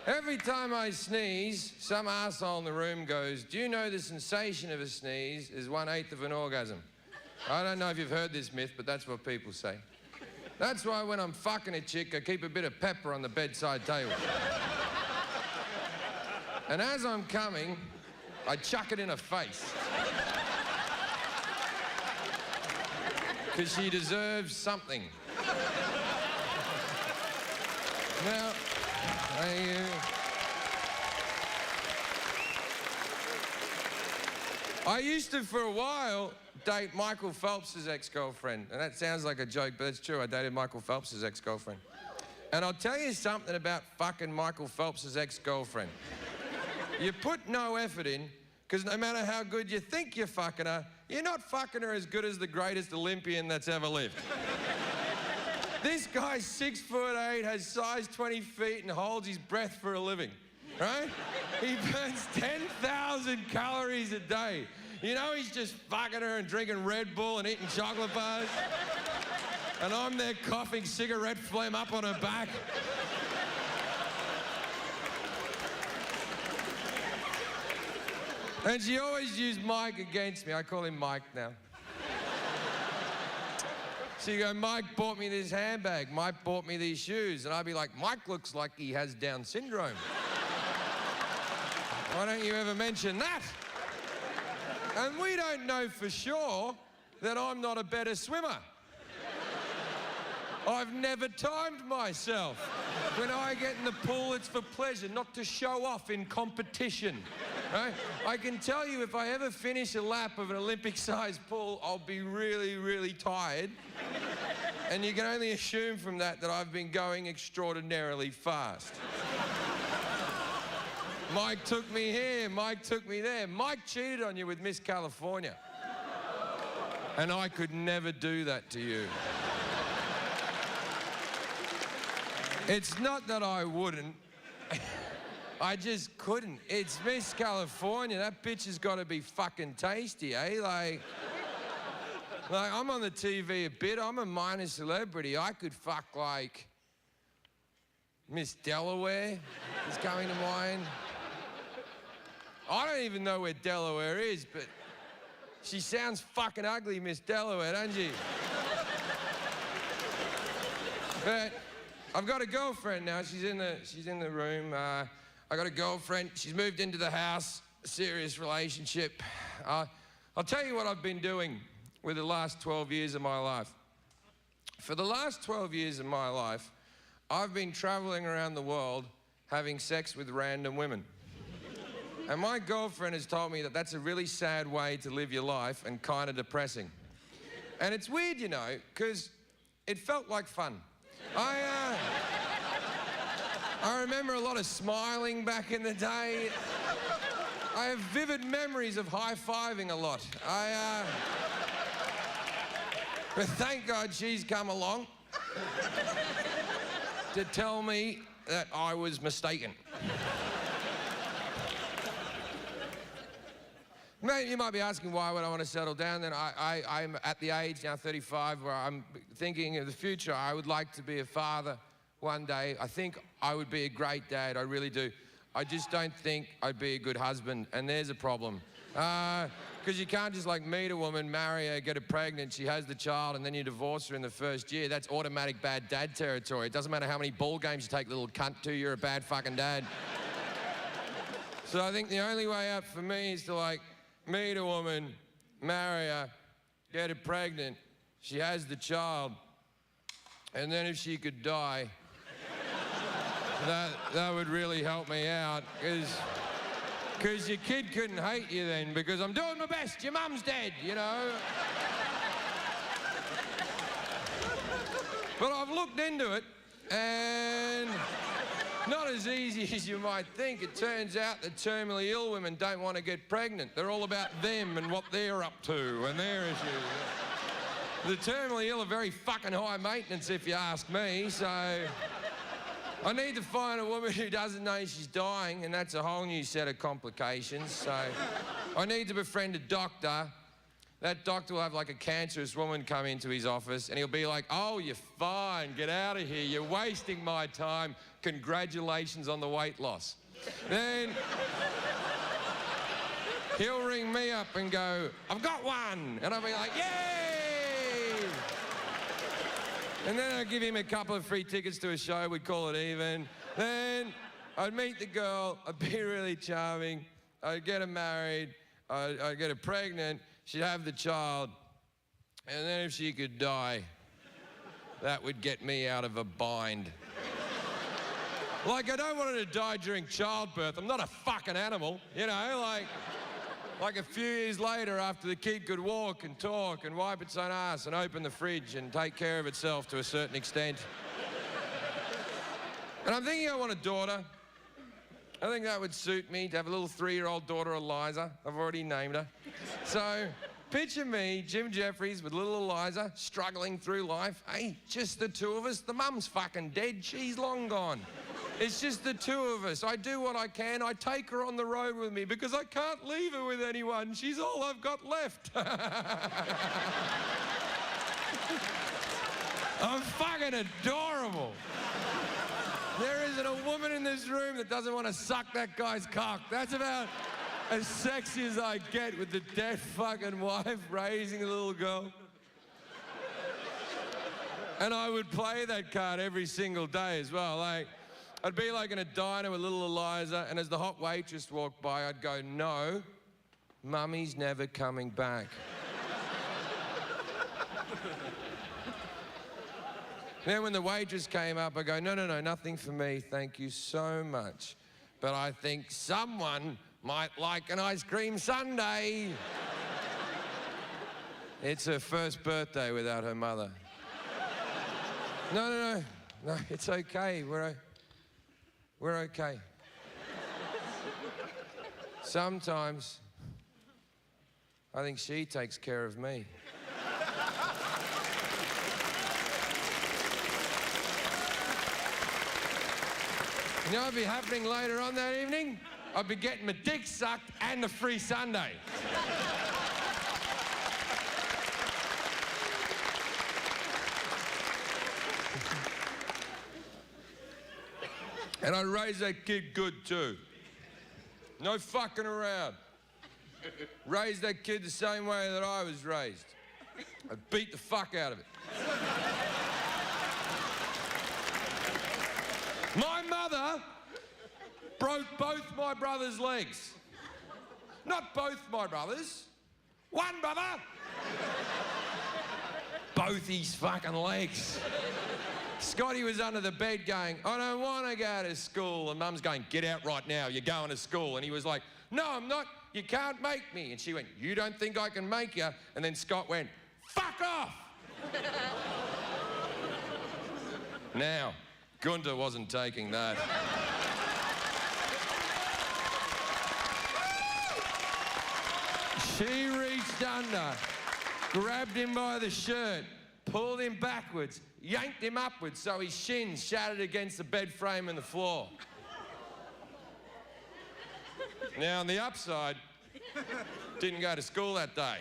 Every time I sneeze, some arsehole in the room goes, do you know the sensation of a sneeze is 1/8 of an orgasm? I don't know if you've heard this myth, but that's what people say. That's why when I'm fucking a chick, I keep a bit of pepper on the bedside table. And as I'm coming, I chuck it in her face. Because she deserves something. Now, I used to, for a while, date Michael Phelps' ex-girlfriend. And that sounds like a joke, but it's true. I dated Michael Phelps' ex-girlfriend. And I'll tell you something about fucking Michael Phelps' ex-girlfriend. You put no effort in, because no matter how good you think you're fucking her, you're not fucking her as good as the greatest Olympian that's ever lived. This guy's 6'8", has size 20 feet and holds his breath for a living, right? He burns 10,000 calories a day. You know he's just fucking her and drinking Red Bull and eating chocolate bars. And I'm there coughing cigarette phlegm up on her back. And she always used Mike against me. I call him Mike now. She'd go, Mike bought me this handbag. Mike bought me these shoes. And I'd be like, Mike looks like he has Down syndrome. Why don't you ever mention that? And we don't know for sure that I'm not a better swimmer. I've never timed myself. When I get in the pool, it's for pleasure, not to show off in competition. Right? I can tell you if I ever finish a lap of an Olympic-sized pool, I'll be really, really tired. And you can only assume from that that I've been going extraordinarily fast. Mike took me here, Mike took me there. Mike cheated on you with Miss California. And I could never do that to you. It's not that I wouldn't. I just couldn't. It's Miss California. That bitch has got to be fucking tasty, eh? Like, I'm on the TV a bit. I'm a minor celebrity. I could fuck, like, Miss Delaware is coming to mind. I don't even know where Delaware is, but she sounds fucking ugly, Miss Delaware, doesn't she? But I've got a girlfriend now. She's in the room. I got a girlfriend. She's moved into the house. A serious relationship. I'll tell you what I've been doing with the last 12 years of my life. For the last 12 years of my life, I've been traveling around the world having sex with random women. And my girlfriend has told me that that's a really sad way to live your life and kind of depressing. And it's weird, you know, because it felt like fun. I remember a lot of smiling back in the day. I have vivid memories of high-fiving a lot. But thank God she's come along to tell me that I was mistaken. Mate, you might be asking why would I want to settle down. Then I'm at the age now, 35, where I'm thinking of the future. I would like to be a father one day. I think I would be a great dad, I really do. I just don't think I'd be a good husband, and there's a problem. Because you can't just like meet a woman, marry her, get her pregnant, she has the child, and then you divorce her in the first year. That's automatic bad dad territory. It doesn't matter how many ball games you take, little cunt, to, you're a bad fucking dad. So I think the only way out for me is to like meet a woman, marry her, get her pregnant, she has the child, and then if she could die, that would really help me out, because your kid couldn't hate you then, because I'm doing my best, your mum's dead, you know. But I've looked into it, and not as easy as you might think. It turns out that terminally ill women don't want to get pregnant. They're all about them and what they're up to and their issues. The terminally ill are very fucking high maintenance, if you ask me, so I need to find a woman who doesn't know she's dying, and that's a whole new set of complications. So I need to befriend a doctor. That doctor will have like a cancerous woman come into his office, and he'll be like, oh, you're fine, get out of here, you're wasting my time, congratulations on the weight loss. Then he'll ring me up and go, I've got one. And I'll be like, yay! And then I'd give him a couple of free tickets to a show, we'd call it even. Then I'd meet the girl, I'd be really charming, I'd get her married, I'd get her pregnant, she'd have the child, and then if she could die, that would get me out of a bind. Like, I don't want her to die during childbirth. I'm not a fucking animal, you know, like a few years later after the kid could walk and talk and wipe its own ass and open the fridge and take care of itself to a certain extent. And I'm thinking I want a daughter. I think that would suit me, to have a little 3-year-old daughter, Eliza. I've already named her. So picture me, Jim Jefferies, with little Eliza, struggling through life. Hey, just the two of us. The mum's fucking dead. She's long gone. It's just the two of us. I do what I can. I take her on the road with me because I can't leave her with anyone. She's all I've got left. I'm fucking adorable. There isn't a woman in this room that doesn't want to suck that guy's cock. That's about as sexy as I get, with the dead fucking wife raising a little girl. And I would play that card every single day as well. Like, I'd be like in a diner with little Eliza, and as the hot waitress walked by, I'd go, no, mummy's never coming back. Then when the waitress came up, I go, no, no, no, nothing for me, thank you so much. But I think someone might like an ice cream sundae. It's her first birthday without her mother. No, no, no, no, it's okay, we're okay. Sometimes I think she takes care of me. You know what'd be happening later on that evening? I'd be getting my dick sucked and a free sundae. And I'd raise that kid good too. No fucking around. Raise that kid the same way that I was raised. I'd beat the fuck out of it. My mother broke both my brother's legs. Not both my brothers. One brother. Both his fucking legs. Scotty was under the bed going, I don't want to go to school. And Mum's going, get out right now, you're going to school. And he was like, no, I'm not, you can't make me. And she went, you don't think I can make you? And then Scott went, fuck off. Now, Gunter wasn't taking that. She reached under, grabbed him by the shirt, pulled him backwards, yanked him upwards so his shins shattered against the bed frame and the floor. Now, on the upside, didn't go to school that day.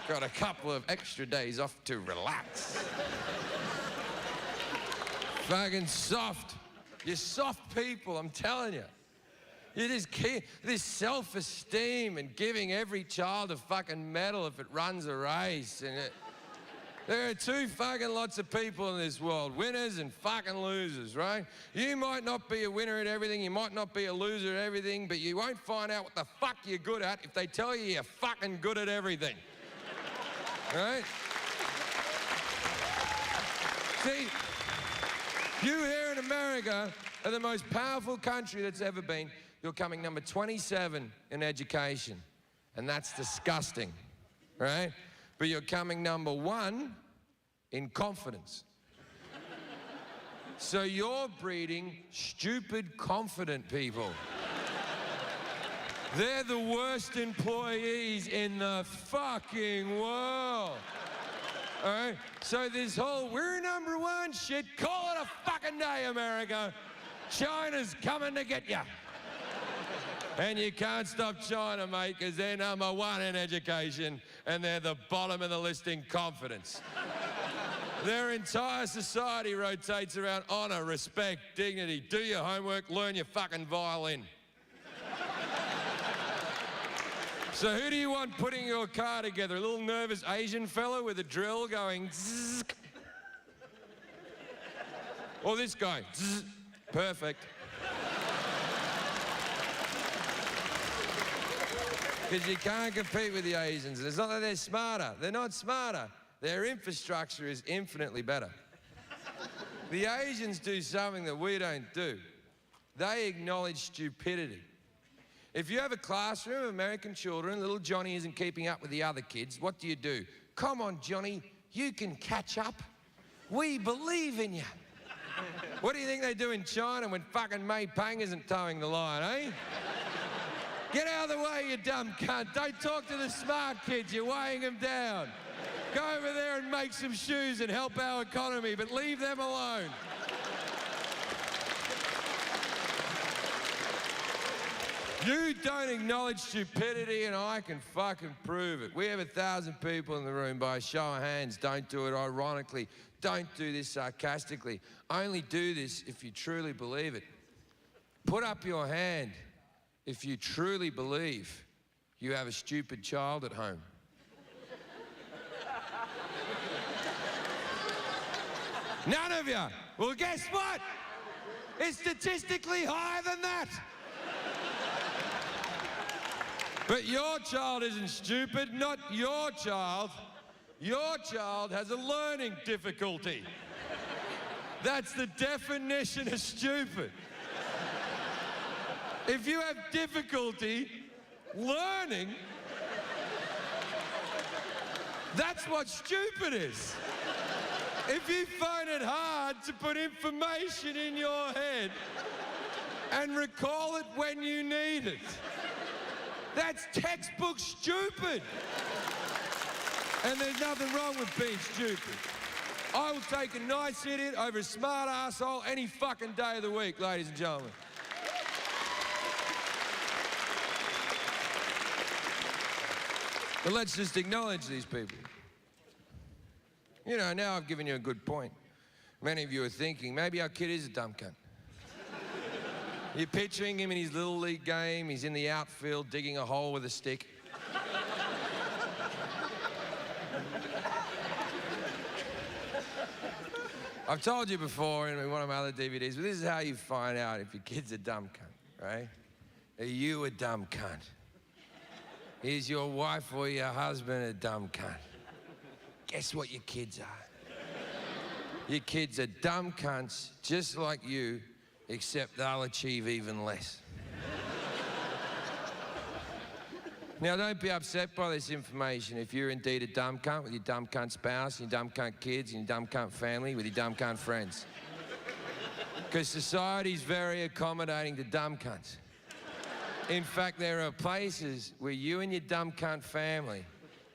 Got a couple of extra days off to relax. Fucking soft. You're soft people, I'm telling you. You just keep this self-esteem and giving every child a fucking medal if it runs a race. And there are two fucking lots of people in this world, winners and fucking losers, right? You might not be a winner at everything, you might not be a loser at everything, but you won't find out what the fuck you're good at if they tell you you're fucking good at everything. Right? See, you here in America are the most powerful country that's ever been. You're coming number 27 in education, and that's disgusting, right? But you're coming number 1 in confidence. So you're breeding stupid, confident people. They're the worst employees in the fucking world. All right? So this whole, we're number 1 shit, call it a fucking day, America. China's coming to get you. And you can't stop China, mate, because they're number 1 in education, and they're the bottom of the list in confidence. Their entire society rotates around honour, respect, dignity. Do your homework, learn your fucking violin. So who do you want putting your car together? A little nervous Asian fella with a drill going zzz? Or this guy? Zzz. Perfect. Because you can't compete with the Asians. It's not that they're smarter. They're not smarter. Their infrastructure is infinitely better. The Asians do something that we don't do. They acknowledge stupidity. If you have a classroom of American children, little Johnny isn't keeping up with the other kids, what do? Come on, Johnny, you can catch up. We believe in you. What do you think they do in China when fucking Mei Pang isn't towing the line, eh? Get out of the way, you dumb cunt. Don't talk to the smart kids, you're weighing them down. Go over there and make some shoes and help our economy, but leave them alone. You don't acknowledge stupidity and I can fucking prove it. We have 1,000 people in the room. By a show of hands, don't do it ironically. Don't do this sarcastically. Only do this if you truly believe it. Put up your hand if you truly believe you have a stupid child at home. None of you. Well, guess what? It's statistically higher than that. But your child isn't stupid, not your child. Your child has a learning difficulty. That's the definition of stupid. If you have difficulty learning, that's what stupid is. If you find it hard to put information in your head and recall it when you need it, that's textbook stupid. And there's nothing wrong with being stupid. I will take a nice idiot over a smart arsehole any fucking day of the week, ladies and gentlemen. But let's just acknowledge these people. You know, now I've given you a good point. Many of you are thinking, maybe our kid is a dumb cunt. You're picturing him in his little league game, he's in the outfield digging a hole with a stick. I've told you before in one of my other DVDs, but this is how you find out if your kid's a dumb cunt, right? Are you a dumb cunt? Is your wife or your husband a dumb cunt? Guess what your kids are? Your kids are dumb cunts just like you, except they'll achieve even less. Now, don't be upset by this information if you're indeed a dumb cunt with your dumb cunt spouse, and your dumb cunt kids, and your dumb cunt family, with your dumb cunt friends. Because society's very accommodating to dumb cunts. In fact, there are places where you and your dumb cunt family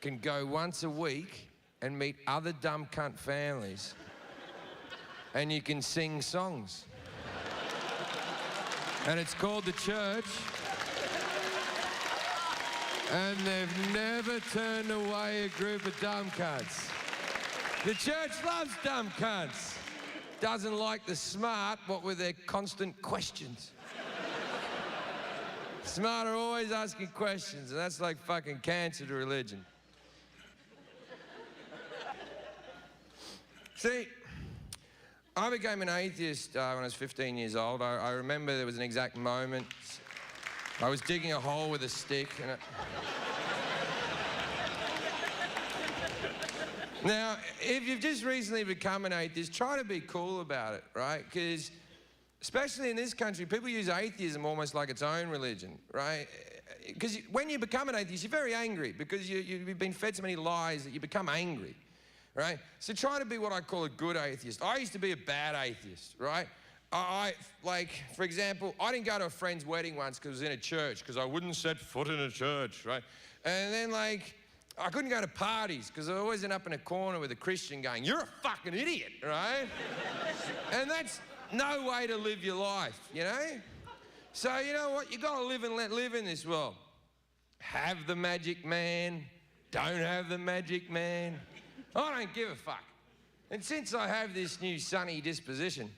can go once a week and meet other dumb cunt families, and you can sing songs. And it's called the church. And they've never turned away a group of dumb cunts. The church loves dumb cunts. Doesn't like the smart, what with their constant questions. Smart are always asking questions, and that's like fucking cancer to religion. See, I became an atheist when I was 15 years old. I remember there was an exact moment. I was digging a hole with a stick. And Now, if you've just recently become an atheist, try to be cool about it, right? Because, especially in this country, people use atheism almost like its own religion, right? Because when you become an atheist, you're very angry because you've been fed so many lies that you become angry, right? So try to be what I call a good atheist. I used to be a bad atheist, right? Like, for example, I didn't go to a friend's wedding once because it was in a church, because I wouldn't set foot in a church, right? And then, like, I couldn't go to parties because I always end up in a corner with a Christian going, "You're a fucking idiot," right? And that's no way to live your life, you know? So, you know what? You gotta live and let live in this world. Have the magic man, don't have the magic man. I don't give a fuck. And since I have this new sunny disposition,